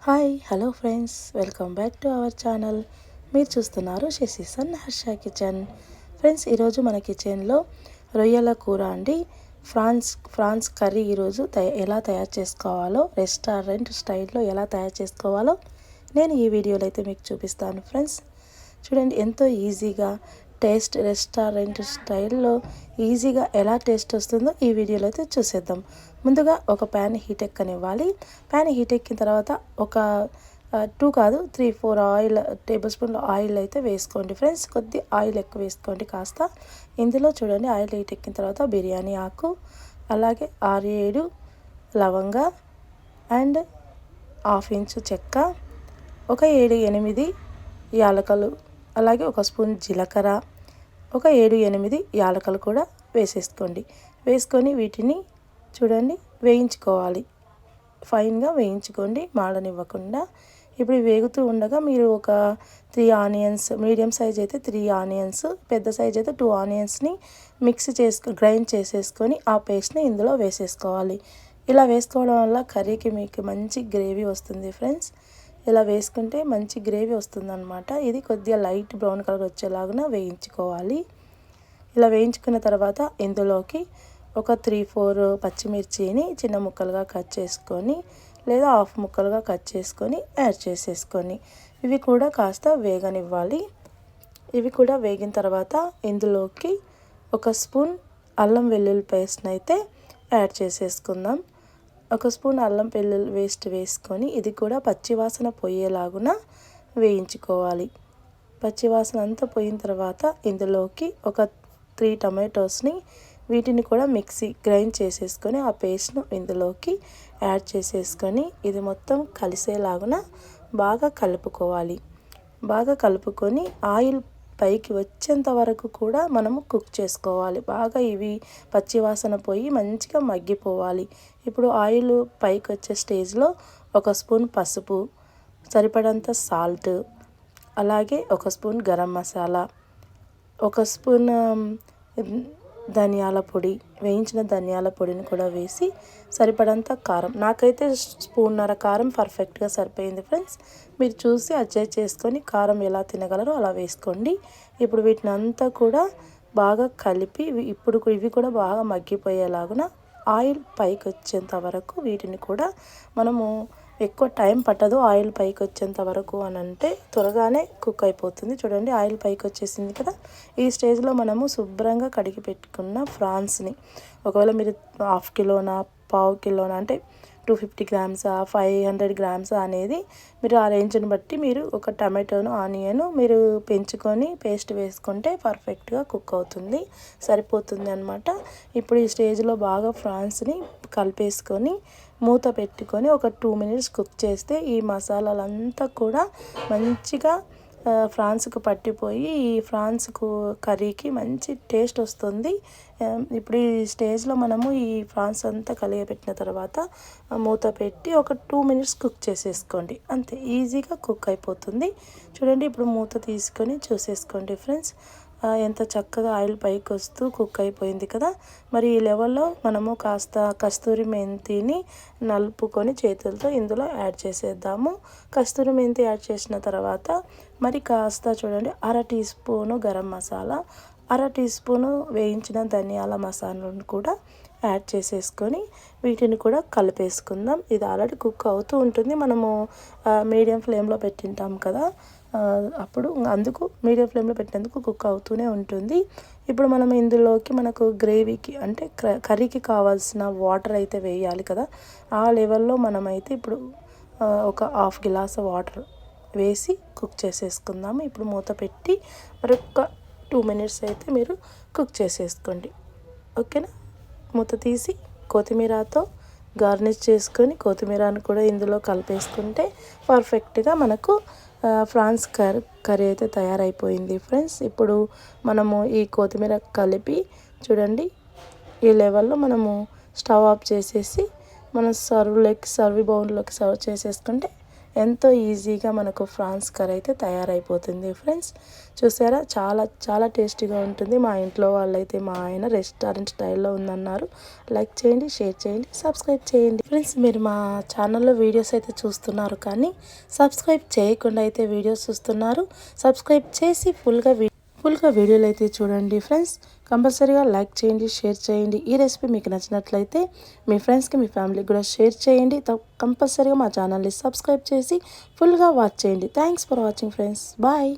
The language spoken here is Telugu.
Hi hello friends, welcome back to our channel. మీరు చూస్తున్నారు శశిసన్ హర్ష కిచెన్. ఫ్రెండ్స్, ఈరోజు మన కిచెన్లో రొయ్యల కూర అండి. ఫ్రాన్స్ కర్రీ ఈరోజు ఎలా తయారు చేసుకోవాలో, రెస్టారెంట్ స్టైల్లో ఎలా తయారు చేసుకోవాలో నేను ఈ వీడియోలో అయితే మీకు చూపిస్తాను. ఫ్రెండ్స్ చూడండి, ఎంతో ఈజీగా రెస్టారెంట్ స్టైల్లో ఈజీగా ఎలా టేస్ట్ వస్తుందో ఈ వీడియోలో అయితే చూసేద్దాం. ముందుగా ఒక ప్యాన్ హీట్ ఎక్కనివ్వాలి. ప్యాన్ హీట్ ఎక్కిన తర్వాత ఒక 2 కాదు 3-4 టేబుల్ స్పూన్ల ఆయిల్ అయితే వేసుకోండి. ఫ్రెండ్స్, కొద్ది ఆయిల్ ఎక్కువ వేసుకోండి కాస్త. ఇందులో చూడండి, ఆయిల్ హీట్ ఎక్కిన తర్వాత బిర్యానీ ఆకు, అలాగే 6-7 లవంగ అండ్ 1/2 ఇంచు చెక్క, ఒక 7-8 యాలకలు, అలాగే ఒక స్పూన్ జీలకర్ర, ఒక 7-8 యాలకలు కూడా వేసుకొని వీటిని చూడండి వేయించుకోవాలి. ఫైన్గా వేయించుకోండి, మాడనివ్వకుండా. ఇప్పుడు వేగుతూ ఉండగా మీరు ఒక 3 ఆనియన్స్, మీడియం సైజ్ అయితే 3 ఆనియన్స్, పెద్ద సైజ్ అయితే 2 ఆనియన్స్ని గ్రైండ్ చేసేసుకొని ఆ పేస్ట్ని ఇందులో వేసేసుకోవాలి. ఇలా వేసుకోవడం వల్ల కర్రీకి మీకు మంచి గ్రేవీ వస్తుంది. ఫ్రెండ్స్, ఇలా వేసుకుంటే మంచి గ్రేవీ వస్తుందన్నమాట. ఇది కొద్దిగా లైట్ బ్రౌన్ కలర్ వచ్చేలాగా వేయించుకోవాలి. ఇలా వేయించుకున్న తర్వాత ఇందులోకి ఒక 3-4 పచ్చిమిర్చిని చిన్న ముక్కలుగా కట్ చేసుకొని లేదా హాఫ్ ముక్కలుగా కట్ చేసుకొని యాడ్ చేసేసుకొని ఇవి కూడా కాస్త వేగనివ్వాలి. ఇవి కూడా వేగిన తర్వాత ఇందులోకి ఒక స్పూన్ అల్లం వెల్లుల్లి పేస్ట్ని అయితే యాడ్ చేసేసుకుందాం. ఒక స్పూన్ అల్లం వెల్లుల్లి పేస్ట్ వేసుకొని ఇది కూడా పచ్చివాసన పోయేలాగున వేయించుకోవాలి. పచ్చివాసన అంతా పోయిన తర్వాత ఇందులోకి ఒక 3 టమాటోస్ని వీటిని కూడా గ్రైండ్ చేసేసుకొని ఆ పేస్ట్ను ఇందులోకి యాడ్ చేసేసుకొని ఇది మొత్తం కలిసేలాగున బాగా కలుపుకోవాలి. బాగా కలుపుకొని ఆయిల్ పైకి వచ్చేంత వరకు కూడా మనము కుక్ చేసుకోవాలి. బాగా ఇవి పచ్చివాసన పోయి మంచిగా మగ్గిపోవాలి. ఇప్పుడు ఆయిల్ పైకి వచ్చే స్టేజ్లో ఒక స్పూన్ పసుపు, సరిపడంత సాల్ట్, అలాగే ఒక స్పూన్ గరం మసాలా, ఒక స్పూన్ ధనియాల పొడి, వేయించిన ధనియాల పొడిని కూడా వేసి సరిపడంత కారం, నాకైతే స్పూన్నర కారం పర్ఫెక్ట్గా సరిపోయింది. ఫ్రెండ్స్, మీరు చూసి అడ్జస్ట్ చేసుకొని కారం ఎలా తినగలరో అలా వేసుకోండి. ఇప్పుడు వీటిని అంతా కూడా బాగా కలిపి ఇప్పుడు ఇవి కూడా బాగా మగ్గిపోయేలాగున ఆయిల్ పైకి వచ్చేంత వరకు వీటిని కూడా మనము ఎక్కువ టైం పట్టదు. ఆయిల్ పైకి వచ్చేంత వరకు అని అంటే త్వరగానే కుక్ అయిపోతుంది. చూడండి, ఆయిల్ పైకి వచ్చేసింది కదా. ఈ స్టేజ్లో మనము శుభ్రంగా కడిగి పెట్టుకున్న ఫ్రాన్స్ని, ఒకవేళ మీరు 1/2 కిలోనా 1/4 కిలోనా అంటే 250 గ్రామ్సా 500 గ్రామ్సా అనేది మీరు ఆ రేంజ్ని బట్టి మీరు ఒక టమాటోను ఆనియన్ మీరు పెంచుకొని పేస్ట్ వేసుకుంటే పర్ఫెక్ట్గా కుక్ అవుతుంది, సరిపోతుంది అనమాట. ఇప్పుడు ఈ స్టేజ్లో బాగా ఫ్రాన్స్ని కలిపేసుకొని మూత పెట్టుకొని ఒక 2 మినిట్స్ కుక్ చేస్తే ఈ మసాలాలంతా కూడా మంచిగా ఫ్రాన్స్కు పట్టిపోయి ఈ ఫ్రాన్స్కు కర్రీకి మంచి టేస్ట్ వస్తుంది. ఇప్పుడు ఈ స్టేజ్లో మనము ఈ ఫ్రాన్స్ అంతా కలియబెట్టిన తర్వాత మూత పెట్టి ఒక 2 మినిట్స్ కుక్ చేసేసుకోండి. అంతే, ఈజీగా కుక్ అయిపోతుంది. చూడండి, ఇప్పుడు మూత తీసుకొని చూసేసుకోండి. ఫ్రెండ్స్, ఎంత చక్కగా ఆయిల్ పైకి వస్తూ కుక్ అయిపోయింది కదా. మరి ఈ లెవెల్లో మనము కాస్త కస్తూరి మెంతిని నలుపుకొని చేతులతో ఇందులో యాడ్ చేసేద్దాము. కస్తూరి మెంతి యాడ్ చేసిన తర్వాత మరి కాస్త చూడండి 1/2 teaspoon garam masala, 1/2 teaspoon వేయించిన ధనియాల మసాలాను కూడా యాడ్ చేసేసుకొని వీటిని కూడా కలిపేసుకుందాం. ఇది ఆల్రెడీ కుక్ అవుతూ ఉంటుంది, మనము మీడియం ఫ్లేమ్లో పెట్టింటాం కదా, అప్పుడు అందుకు మీడియం ఫ్లేమ్లో పెట్టినందుకు కుక్ అవుతూనే ఉంటుంది. ఇప్పుడు మనం ఇందులోకి మనకు గ్రేవీకి అంటే కర్రీకి కావాల్సిన వాటర్ అయితే వేయాలి కదా. ఆ లెవెల్లో మనమైతే ఇప్పుడు ఒక 1/2 గ్లాస్ వాటర్ వేసి కుక్ చేసేసుకుందాము. ఇప్పుడు మూత పెట్టి మరొక 2 మినిట్స్ అయితే మీరు కుక్ చేసేసుకోండి. ఓకేనా. మూత తీసి కొత్తిమీరతో గార్నిష్ చేసుకొని కొత్తిమీరను కూడా ఇందులో కలిపేసుకుంటే పర్ఫెక్ట్గా మనకు ఫ్రాన్స్ కర్రీ అయితే తయారైపోయింది. ఫ్రెండ్స్, ఇప్పుడు మనము ఈ కొత్తిమీర కలిపి చూడండి ఈ లెవెల్లో మనము స్టవ్ ఆఫ్ చేసేసి మనం సర్వ్ బౌల్లోకి సర్వ్ చేసేసుకుంటే ఎంతో ఈజీగా మనకు ఫ్రాన్స్ కర్రీ అయితే తయారైపోతుంది ఫ్రెండ్స్. చూసారా, చాలా చాలా టేస్టీగా ఉంటుంది. మా ఇంట్లో వాళ్ళైతే మా ఆయన రెస్టారెంట్ స్టైల్లో ఉందన్నారు. లైక్ చేయండి, షేర్ చేయండి, సబ్స్క్రైబ్ చేయండి ఫ్రెండ్స్. మీరు మా ఛానల్లో వీడియోస్ అయితే చూస్తున్నారు కానీ సబ్స్క్రైబ్ చేయకుండా అయితే వీడియోస్ చూస్తున్నారు. సబ్స్క్రైబ్ చేసి ఫుల్గా వీడియోలు అయితే చూడండి ఫ్రెండ్స్. కంపల్సరీగా లైక్ చేయండి, షేర్ చేయండి. ఈ రెసిపీ మీకు నచ్చినట్లయితే మీ ఫ్రెండ్స్కి, మీ ఫ్యామిలీకి కూడా షేర్ చేయండి. కంపల్సరీగా మా ఛానల్ని సబ్స్క్రైబ్ చేసి ఫుల్గా వాచ్ చేయండి. Thanks for watching friends. Bye.